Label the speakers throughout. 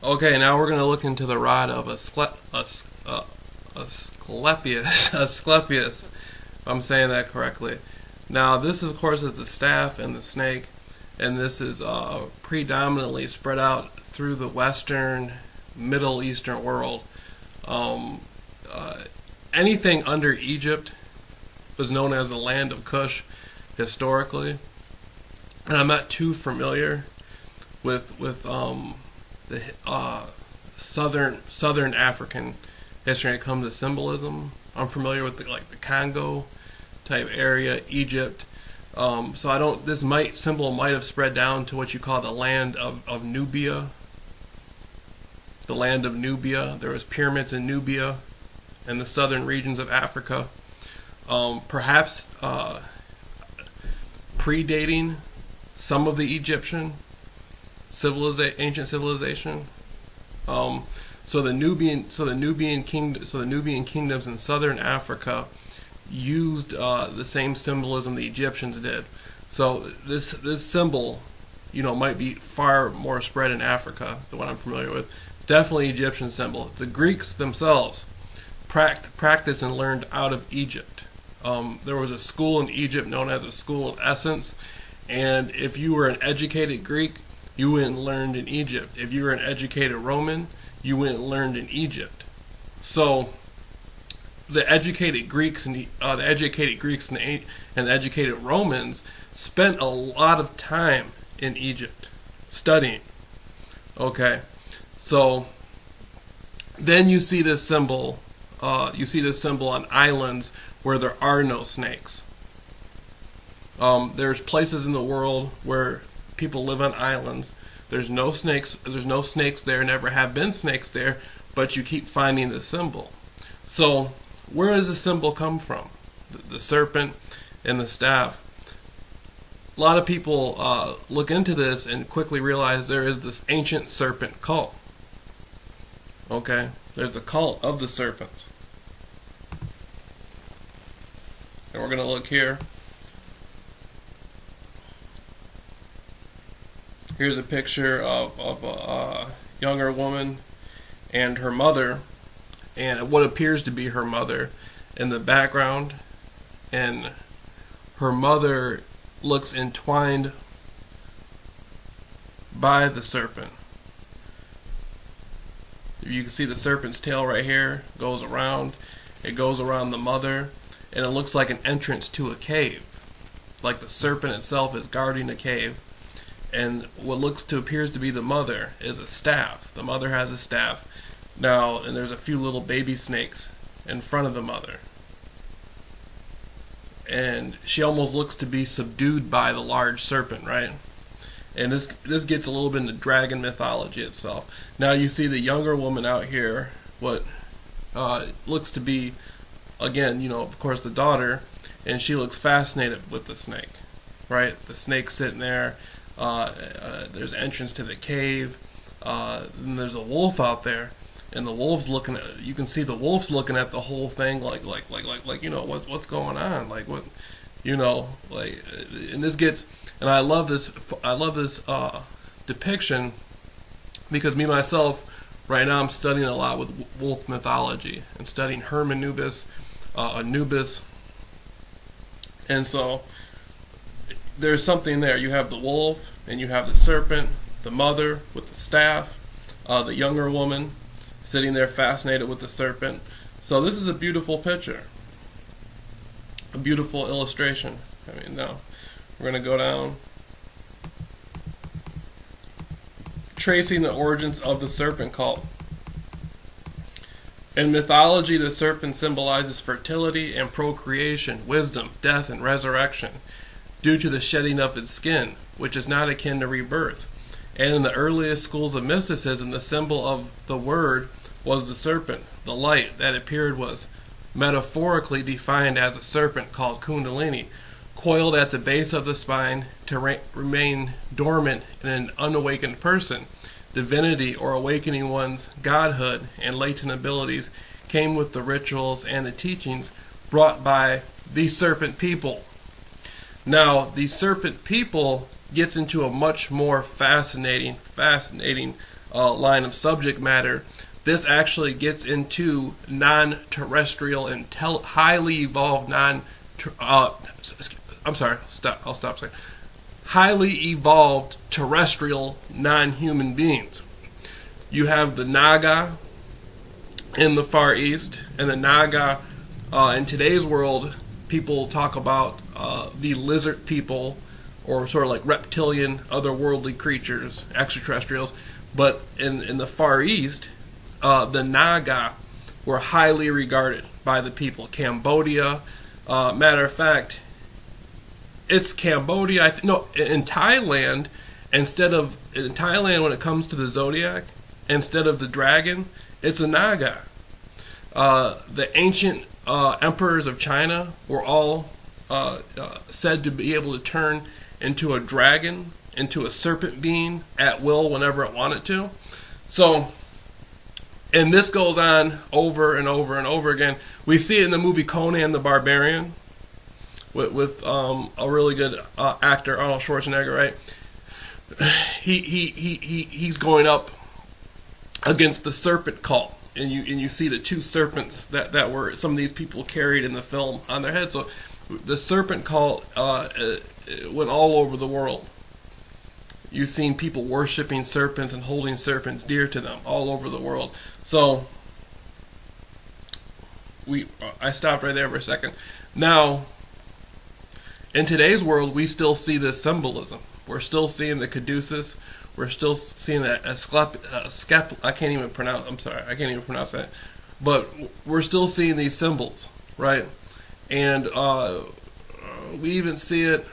Speaker 1: Okay, now we're going to look into the rod of Asclepius, if I'm saying that correctly. Now, this, of course, is the staff and the snake, and this is predominantly spread out through the Western, Middle Eastern world. Um, Anything under Egypt was known as the land of Cush historically, and I'm not too familiar with the southern African history when it comes to symbolism. I'm familiar with the Congo type area, Egypt. So I don't. This symbol might have spread down to what you call the land of Nubia. The land of Nubia. There was pyramids in Nubia, in the southern regions of Africa. Perhaps predating some of the Egyptian ancient civilization. So the Nubian kingdoms in southern Africa used the same symbolism the Egyptians did. So this symbol, might be far more spread in Africa than what I'm familiar with. It's definitely an Egyptian symbol. The Greeks themselves practiced and learned out of Egypt. There was a school in Egypt known as a school of essence, and if you were an educated Greek, you went and learned in Egypt. If you were an educated Roman, you went and learned in Egypt. So the educated Greeks and the educated Romans spent a lot of time in Egypt studying. Okay, so then you see this symbol. On islands where there are no snakes. There's places in the world where people live on islands. There's no snakes. There's no snakes there. Never have been snakes there. But you keep finding the symbol. So where does the symbol come from? The serpent and the staff. A lot of people look into this and quickly realize there is this ancient serpent cult. Okay, there's a cult of the serpents. And we're going to look here. Here's a picture of a younger woman and her mother, and what appears to be her mother in the background. And her mother looks entwined by the serpent. You can see the serpent's tail right here goes around. It goes around the mother, and it looks like an entrance to a cave, like the serpent itself is guarding a cave. And what appears to be the mother is a staff. The mother has a staff now, and there's a few little baby snakes in front of the mother, and she almost looks to be subdued by the large serpent, right? And this gets a little bit into dragon mythology itself. Now you see the younger woman out here, what looks to be, again, of course, the daughter, and she looks fascinated with the snake, right? The snake sitting there. There's entrance to the cave. And there's a wolf out there, and the wolf's looking at. You can see the wolf's looking at the whole thing, like what's going on, like what, and this gets. And I love this depiction, because me myself, right now I'm studying a lot with wolf mythology and studying Anubis, and so there's something there. You have the wolf and you have the serpent, the mother with the staff, the younger woman sitting there fascinated with the serpent. So this is a beautiful picture, a beautiful illustration. Now we're going to go down, tracing the origins of the serpent cult. In mythology, the serpent symbolizes fertility and procreation, wisdom, death, and resurrection, due to the shedding of its skin, which is not akin to rebirth. And in the earliest schools of mysticism, the symbol of the word was the serpent. The light that appeared was metaphorically defined as a serpent called Kundalini, coiled at the base of the spine to remain dormant in an unawakened person. Divinity, or awakening one's godhood and latent abilities, came with the rituals and the teachings brought by the serpent people. Now, the serpent people gets into a much more fascinating line of subject matter. This actually gets into non-terrestrial and highly evolved I'll stop saying highly evolved terrestrial non-human beings. You have the Naga in the Far East, and the Naga in today's world, people talk about the lizard people, or sort of like reptilian, otherworldly creatures, extraterrestrials. But in the Far East, the Naga were highly regarded by the people. Cambodia, matter of fact, it's Cambodia. In Thailand, in Thailand, when it comes to the zodiac, instead of the dragon, it's a Naga. The ancient emperors of China were all said to be able to turn into a dragon, into a serpent being at will whenever it wanted to. So, and this goes on over and over and over again. We see it in the movie Conan the Barbarian with a really good actor, Arnold Schwarzenegger, right? He's going up against the serpent cult, and you see the two serpents that were some of these people carried in the film on their heads. So the serpent cult went all over the world. You've seen people worshiping serpents and holding serpents dear to them all over the world. So I stopped right there for a second. Now, in today's world, we still see this symbolism. We're still seeing the caduceus. We're still seeing I can't even pronounce that. But we're still seeing these symbols, right? And we even see it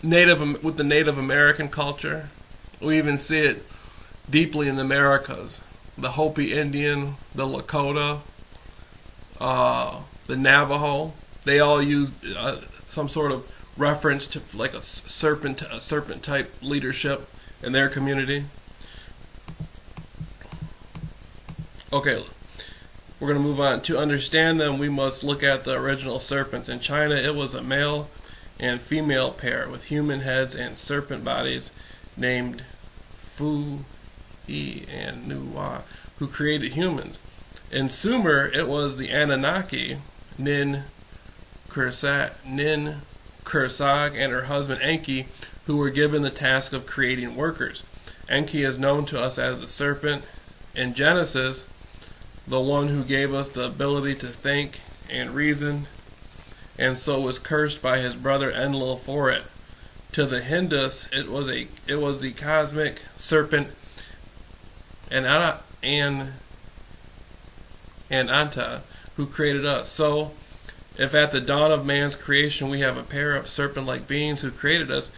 Speaker 1: with the Native American culture. We even see it deeply in the Americas. The Hopi Indian, the Lakota, the Navajo. They all use some sort of reference to like a serpent type leadership in their community. Okay, we're going to move on. To understand them, we must look at the original serpents. In China, it was a male and female pair with human heads and serpent bodies named Fu, Yi, and Nuwa, who created humans. In Sumer, it was the Anunnaki, Nin Kursag and her husband Enki, who were given the task of creating workers. Enki is known to us as the serpent. In Genesis, the one who gave us the ability to think and reason, and so was cursed by his brother Enlil for it. To the Hindus, it was the cosmic serpent Anta who created us. So, if at the dawn of man's creation we have a pair of serpent-like beings who created us,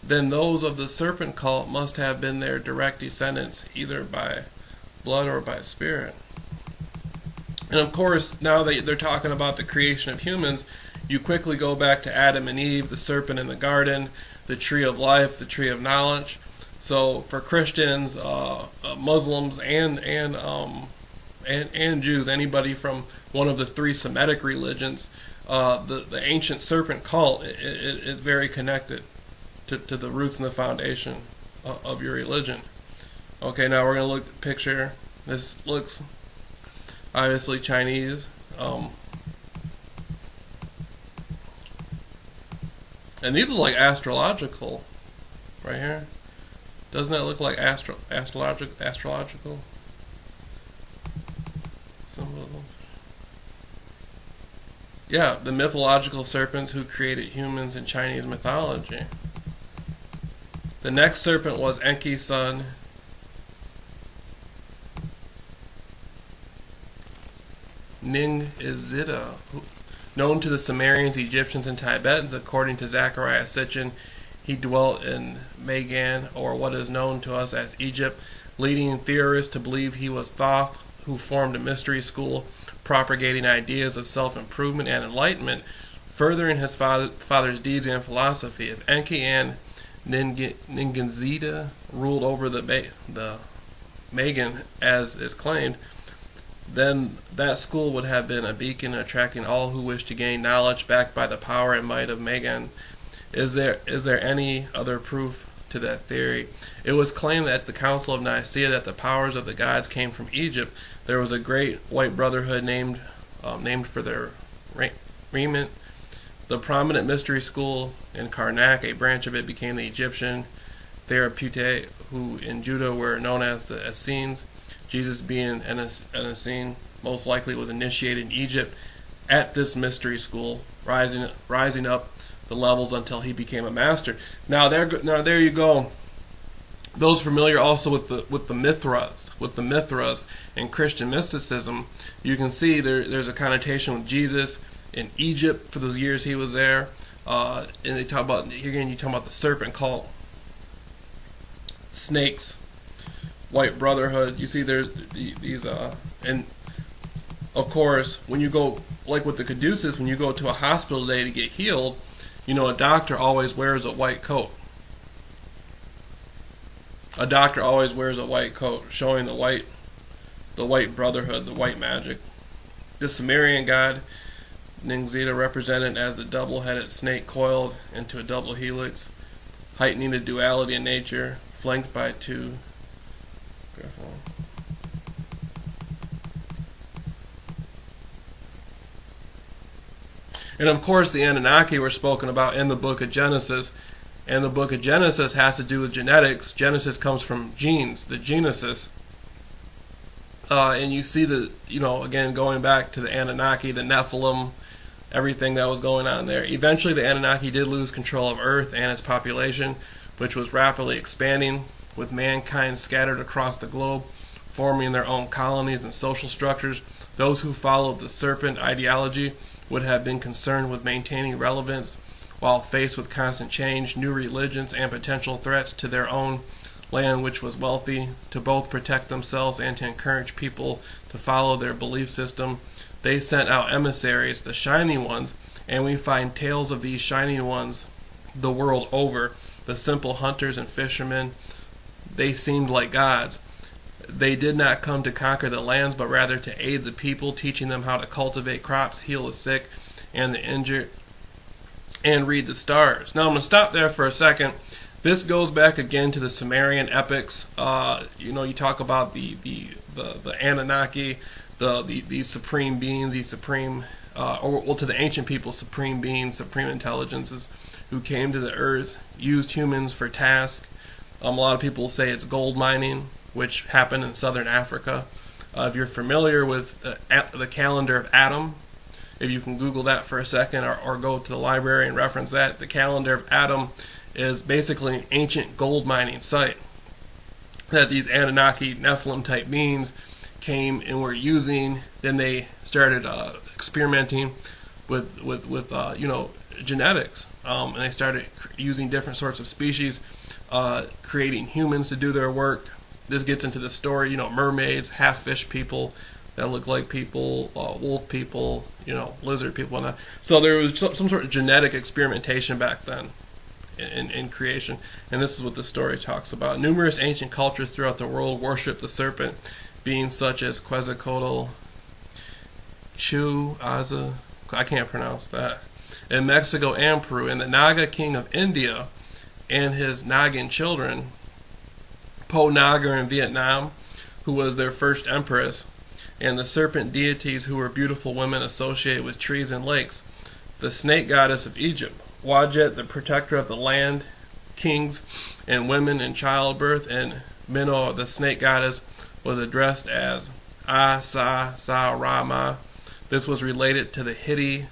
Speaker 1: then those of the serpent cult must have been their direct descendants, either by blood or by spirit. And of course, now that they're talking about the creation of humans, you quickly go back to Adam and Eve, the serpent in the garden, the tree of life, the tree of knowledge. So for Christians, Muslims, and Jews, anybody from one of the three Semitic religions, the ancient serpent cult is very connected to the roots and the foundation of your religion. Okay, now we're going to look at the picture. This looks obviously Chinese. And these look like astrological right here. Doesn't that look like astrological symbolism? Yeah, the mythological serpents who created humans in Chinese mythology. The next serpent was Enki's son, Ning-Izida, known to the Sumerians, Egyptians, and Tibetans. According to Zechariah Sitchin, he dwelt in Magan, or what is known to us as Egypt, leading theorists to believe he was Thoth, who formed a mystery school propagating ideas of self-improvement and enlightenment, furthering his father's deeds and philosophy. If Enki and Ning-Izida ruled over the Magan, as is claimed, then that school would have been a beacon attracting all who wish to gain knowledge backed by the power and might of Magan. Is there any other proof to that theory? It was claimed at the Council of Nicaea that the powers of the gods came from Egypt. There was a great white brotherhood named for their raiment. The prominent mystery school in Karnak, a branch of it, became the Egyptian Therapeutae, who in Judah were known as the Essenes. Jesus, being an Essene, most likely was initiated in Egypt at this mystery school, rising up the levels until he became a master. Now there you go. Those familiar also with the Mithras in Christian mysticism, you can see there's a connotation with Jesus in Egypt for those years he was there. And they talk about, again, you talk about the serpent cult, snakes, white brotherhood. You see there's these and of course when you go, like with the Caduceus, when you go to a hospital today to get healed, you know, a doctor always wears a white coat. A doctor always wears a white coat, showing the white brotherhood, the white magic. The Sumerian god Ningzida, represented as a double-headed snake coiled into a double helix, heightening the duality in nature, flanked by two. And of course, the Anunnaki were spoken about in the book of Genesis. And the book of Genesis has to do with genetics. Genesis comes from genes, the genesis. And you see again, going back to the Anunnaki, the Nephilim, everything that was going on there. Eventually, the Anunnaki did lose control of Earth and its population, which was rapidly expanding, with mankind scattered across the globe, forming their own colonies and social structures. Those who followed the serpent ideology would have been concerned with maintaining relevance while faced with constant change, new religions, and potential threats to their own land, which was wealthy, to both protect themselves and to encourage people to follow their belief system. They sent out emissaries, the Shining Ones, and we find tales of these Shining Ones the world over. The simple hunters and fishermen, they seemed like gods. They did not come to conquer the lands, but rather to aid the people, teaching them how to cultivate crops, heal the sick and the injured, and read the stars. Now I'm going to stop there for a second. This goes back again to the Sumerian epics. You talk about the Anunnaki, these supreme beings, these supreme, to the ancient people, supreme beings, supreme intelligences who came to the earth, used humans for tasks. A lot of people say it's gold mining, which happened in southern Africa. If you're familiar with the calendar of Adam, if you can Google that for a second, or go to the library and reference that, the calendar of Adam is basically an ancient gold mining site that these Anunnaki, Nephilim type beings came and were using. Then they started experimenting with genetics, and they started using different sorts of species, creating humans to do their work. This gets into the story, mermaids, half fish people that look like people, wolf people, lizard people, and that. So there was some sort of genetic experimentation back then in creation, and this is what the story talks about. Numerous ancient cultures throughout the world worship the serpent, beings such as Quetzalcoatl, Aza, I can't pronounce that, in Mexico and Peru, and the Naga king of India and his Nagan children, Po Naga in Vietnam, who was their first empress, and the serpent deities who were beautiful women associated with trees and lakes. The snake goddess of Egypt, Wajet, the protector of the land, kings, and women in childbirth, and Minnow, the snake goddess, was addressed as Asa-sa-rama. This was related to the Hittite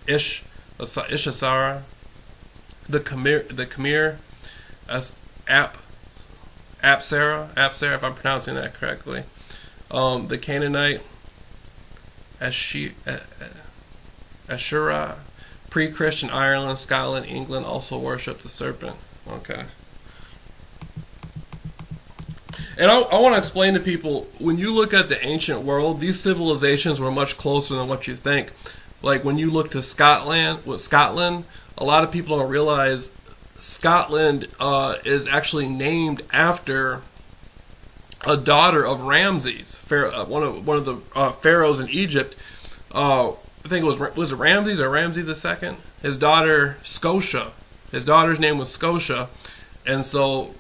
Speaker 1: Ishasara, the Khmer, Apsara, if I'm pronouncing that correctly, the Canaanite, Ashura, pre-Christian Ireland, Scotland, England also worshipped the serpent. Okay. And I want to explain to people, when you look at the ancient world, these civilizations were much closer than what you think. Like when you look to Scotland, a lot of people don't realize Scotland is actually named after a daughter of Ramses, one of the pharaohs in Egypt. I think it was Ramses or Ramses II. His daughter Scotia. His daughter's name was Scotia, and so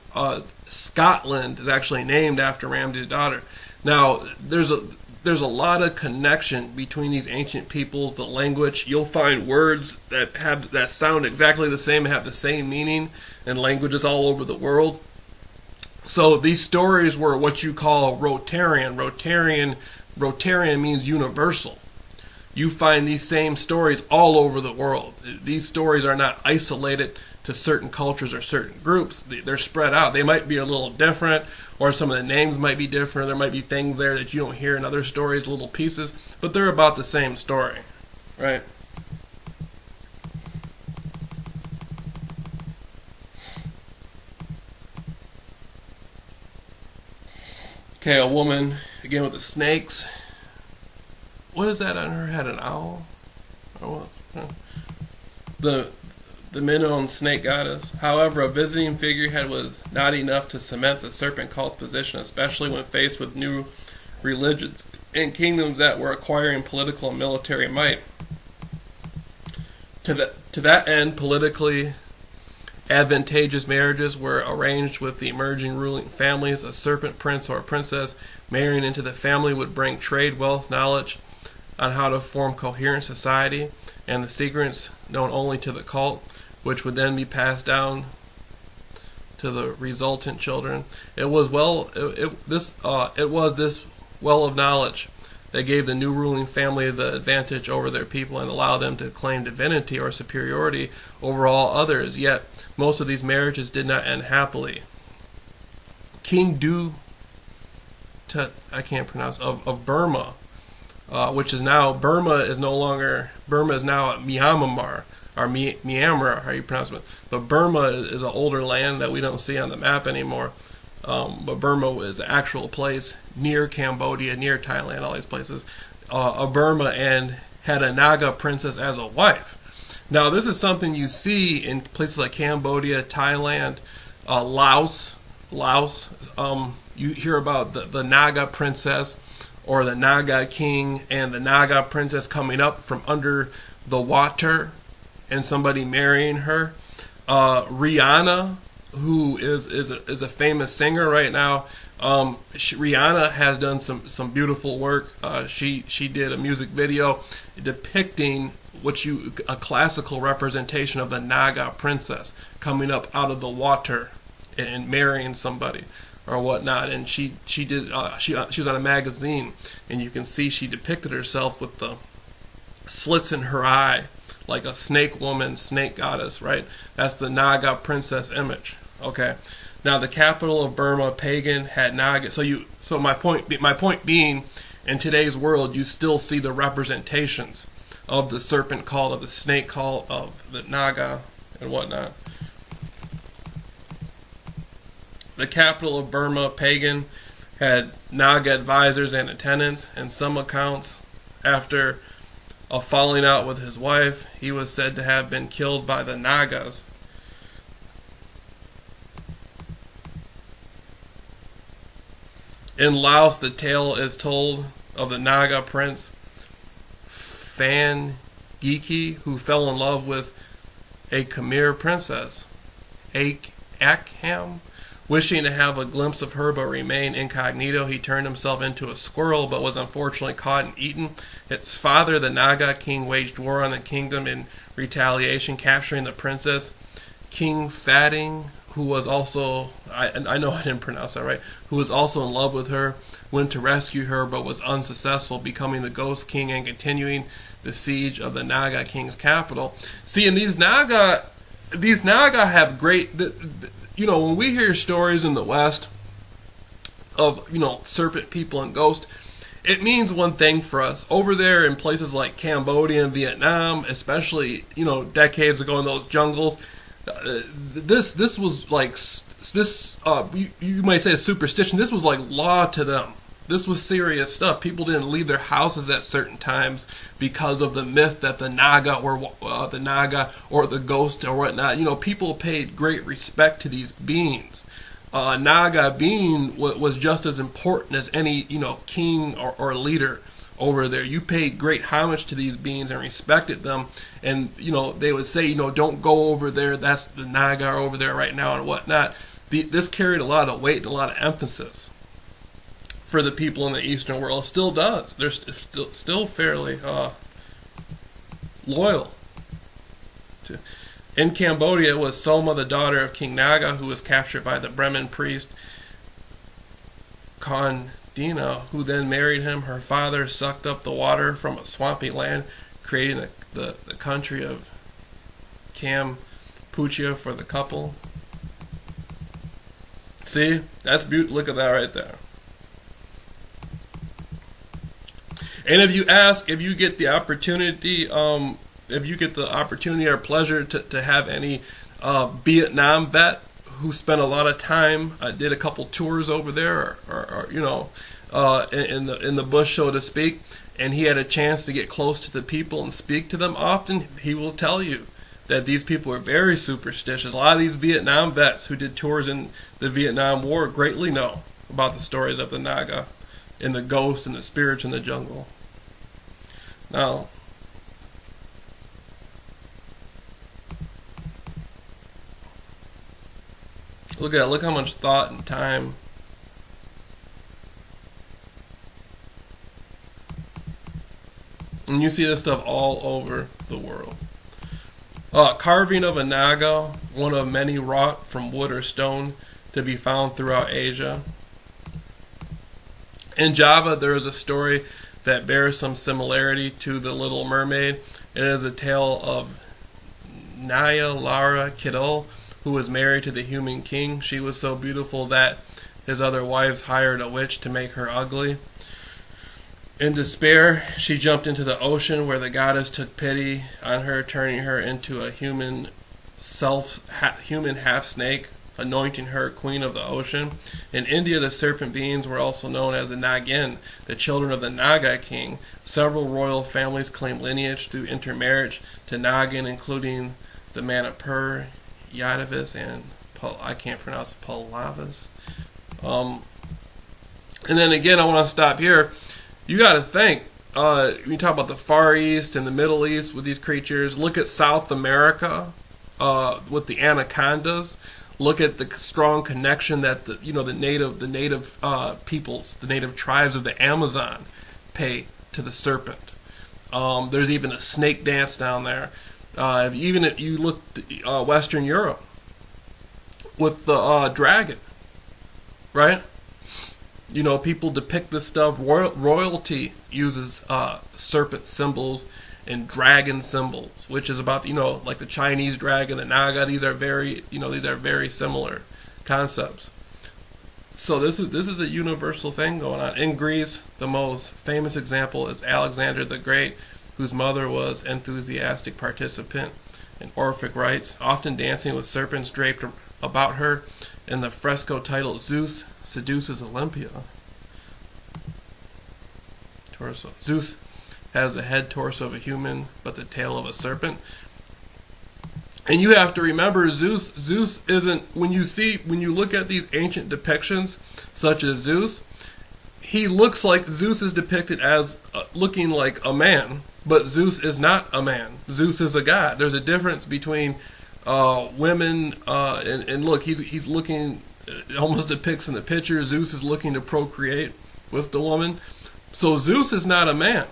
Speaker 1: Scotland is actually named after Ramses' daughter. Now there's a lot of connection between these ancient peoples. The language, you'll find words that sound exactly the same, have the same meaning, in languages all over the world. So these stories were what you call Rotarian. Rotarian means universal. You find these same stories all over the world. These stories are not isolated to certain cultures or certain groups. They're spread out. They might be a little different, or some of the names might be different. There might be things there that you don't hear in other stories, little pieces, but they're about the same story, right? Okay, a woman, again with the snakes. What is that on her head? An owl? Or what? The Minoan snake goddess. However, a visiting figurehead was not enough to cement the serpent cult's position, especially when faced with new religions and kingdoms that were acquiring political and military might. To that end, politically advantageous marriages were arranged with the emerging ruling families. A serpent prince or princess marrying into the family would bring trade, wealth, knowledge on how to form coherent society, and the secrets known only to the cult, which would then be passed down to the resultant children. It was this well of knowledge that gave the new ruling family the advantage over their people and allowed them to claim divinity or superiority over all others. Yet most of these marriages did not end happily. King Du, I can't pronounce, of Burma, which is now, Burma is now Myanmar, or Myanmar, how you pronounce it. But Burma is an older land that we don't see on the map anymore. But Burma is an actual place near Cambodia, near Thailand, all these places. Burma, and had a Naga princess as a wife. Now, this is something you see in places like Cambodia, Thailand, Laos. You hear about the Naga princess, or the Naga king, and the Naga princess coming up from under the water and somebody marrying her. Rihanna, who is a famous singer right now, Rihanna has done some beautiful work. She did a music video depicting a classical representation of the Naga princess coming up out of the water and marrying somebody or whatnot, and she was on a magazine, and you can see she depicted herself with the slits in her eye, like a snake woman, snake goddess, right? That's the Naga princess image. Okay. Now the capital of Burma, pagan, had Naga. So my point being, in today's world, you still see the representations of the serpent cult, of the snake cult, of the Naga, and whatnot. The capital of Burma, pagan, had Naga advisors and attendants. In some accounts, after a falling out with his wife, he was said to have been killed by the Nagas. In Laos, the tale is told of the Naga prince Fan Giki, who fell in love with a Khmer princess, Akham. Wishing to have a glimpse of her but remain incognito, he turned himself into a squirrel but was unfortunately caught and eaten. His father, the Naga king, waged war on the kingdom in retaliation, capturing the princess. King Fating, who was also, I know I didn't pronounce that right, who was also in love with her, went to rescue her but was unsuccessful, becoming the ghost king and continuing the siege of the Naga king's capital. See, and these Naga have great... when we hear stories in the West of, serpent people and ghosts, it means one thing for us. Over there in places like Cambodia and Vietnam, especially, decades ago in those jungles, this was like, you might say a superstition. This was like law to them. This was serious stuff. People didn't leave their houses at certain times because of the myth that the Naga or the ghost or whatnot. People paid great respect to these beings. Naga being was just as important as any, king or leader over there. You paid great homage to these beings and respected them, and they would say, don't go over there. That's the Naga over there right now and whatnot. This carried a lot of weight and a lot of emphasis for the people in the Eastern world. It still does. They're still fairly loyal. In Cambodia was Soma, the daughter of King Naga, who was captured by the Brahmin priest Kondina, who then married him. Her father sucked up the water from a swampy land, creating the country of Kampuchea for the couple. See, that's beautiful. Look at that right there. And if you get the opportunity, or pleasure to have any Vietnam vet who spent a lot of time, did a couple tours over there, or in the bush, so to speak, and he had a chance to get close to the people and speak to them, often he will tell you that these people are very superstitious. A lot of these Vietnam vets who did tours in the Vietnam War greatly know about the stories of the Naga and the ghosts and the spirits in the jungle. Now, look how much thought and time and you see this stuff all over the world. Carving of a Naga, one of many wrought from wood or stone, to be found throughout Asia. In Java, there is a story that bears some similarity to The Little Mermaid. It is a tale of Naya Lara Kidul, who was married to the human king. She was so beautiful that his other wives hired a witch to make her ugly. In despair, she jumped into the ocean, where the goddess took pity on her, turning her into a human half-snake, anointing her queen of the ocean. In India, the serpent beings were also known as the Nagin, the children of the Naga king. Several royal families claim lineage through intermarriage to Nagin, including the Manipur, Yadavis, and I can't pronounce Pallavis. And then again, I want to stop here. You got to think, when you talk about the Far East and the Middle East with these creatures, look at South America with the anacondas. Look at the strong connection that the native peoples, the native tribes of the Amazon pay to the serpent. There's even a snake dance down there. If you look at Western Europe with the dragon, right? People depict this stuff. Royalty uses serpent symbols and dragon symbols, which is about like the Chinese dragon, the Naga. These are very similar concepts. So this is a universal thing going on. In Greece, the most famous example is Alexander the Great, whose mother was enthusiastic participant in Orphic rites, often dancing with serpents draped about her. In the fresco titled Zeus Seduces Olympia. Torso. Zeus has the head torso of a human, but the tail of a serpent. And you have to remember, Zeus isn't, when you look at these ancient depictions, such as Zeus, Zeus is depicted as looking like a man, but Zeus is not a man. Zeus is a god. There's a difference between women, and look, he's looking, it almost depicts in the picture, Zeus is looking to procreate with the woman. So Zeus is not a man.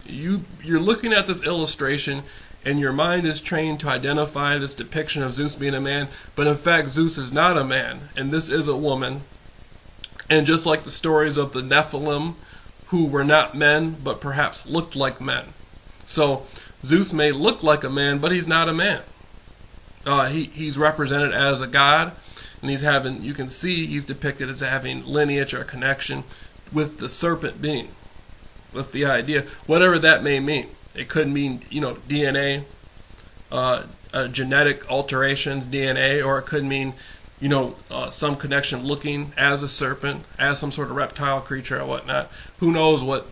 Speaker 1: You're looking at this illustration, and your mind is trained to identify this depiction of Zeus being a man, but in fact Zeus is not a man, and this is a woman. And just like the stories of the Nephilim, who were not men, but perhaps looked like men. So Zeus may look like a man, but he's not a man. He's represented as a god, and you can see he's depicted as having lineage or connection with the serpent being, with the idea, whatever that may mean. It could mean, DNA, genetic alterations, DNA, or it could mean, some connection looking as a serpent, as some sort of reptile creature or whatnot. Who knows what,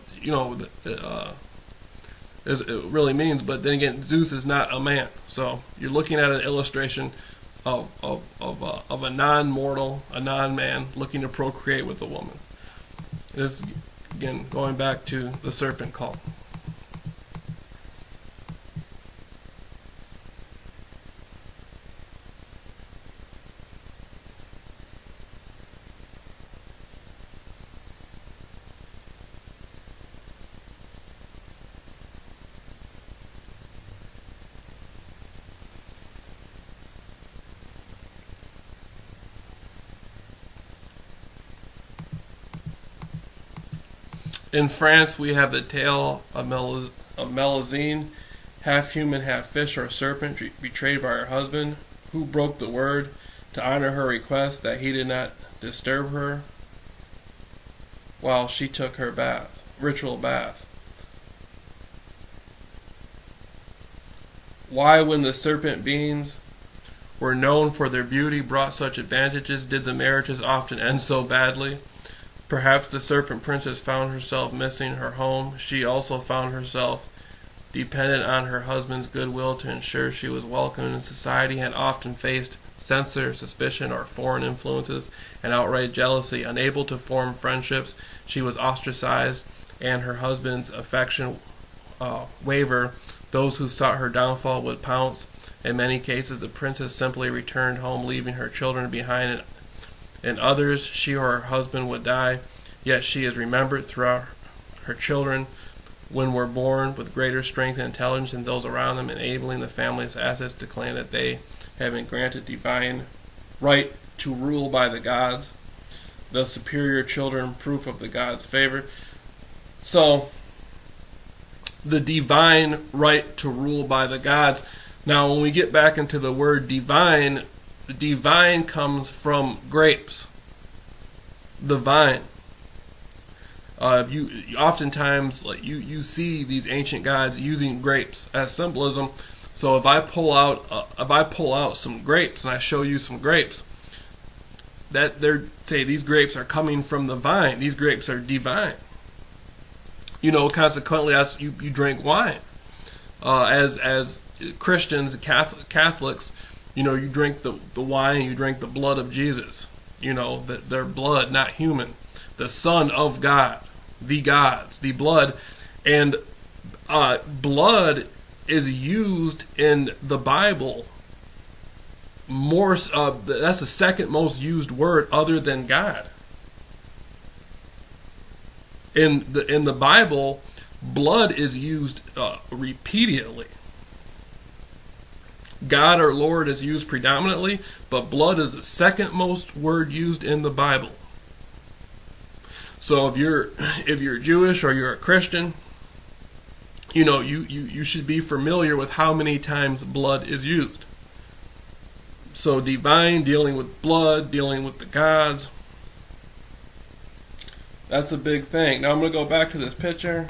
Speaker 1: it really means, but then again, Zeus is not a man. So you're looking at an illustration of a non-mortal, a non-man looking to procreate with a woman. This, again, going back to the serpent cult. In France, we have the tale of Melusine, half human, half fish, or serpent, betrayed by her husband, who broke the word to honor her request that he did not disturb her while she took her ritual bath. Why, when the serpent beings were known for their beauty, brought such advantages, did the marriages often end so badly? Perhaps the serpent princess found herself missing her home. She also found herself dependent on her husband's goodwill to ensure she was welcome in society, and often faced censor, suspicion, or foreign influences, and outright jealousy. Unable to form friendships, she was ostracized, and her husband's affection waver. Those who sought her downfall would pounce. In many cases, the princess simply returned home, leaving her children behind. In others, she or her husband would die, yet she is remembered throughout her children when were born with greater strength and intelligence than those around them, enabling the family's assets to claim that they have been granted divine right to rule by the gods. The superior children, proof of the gods' favor. So, the divine right to rule by the gods. Now, when we get back into the word divine, the divine comes from grapes. The vine. You oftentimes, like you see these ancient gods using grapes as symbolism. So if I pull out some grapes and I show you some grapes, that they're say these grapes are coming from the vine. These grapes are divine. Consequently, as you drink wine, as Christians, Catholics. You drink the wine, you drink the blood of Jesus. Their blood, not human. The Son of God, the gods, the blood. And blood is used in the Bible more. That's the second most used word other than God. In the Bible, blood is used repeatedly. God or Lord is used predominantly, but blood is the second most word used in the Bible. So if you're Jewish or you're a Christian, you should be familiar with how many times blood is used. So divine, dealing with blood, dealing with the gods. That's a big thing. Now I'm going to go back to this picture.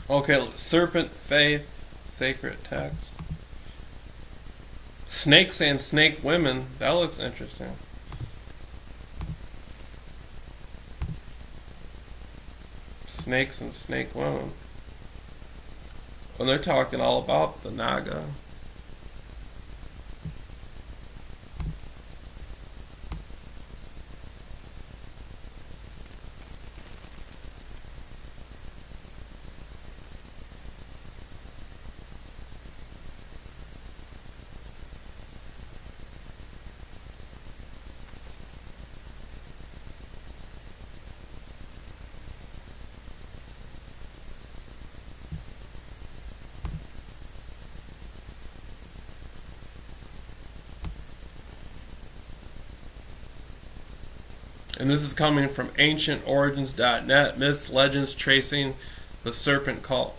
Speaker 1: Okay, serpent faith, sacred text. Snakes and snake women. That looks interesting. Snakes and snake women. And they're talking all about the Naga. And this is coming from ancientorigins.net, myths, legends tracing the serpent cult.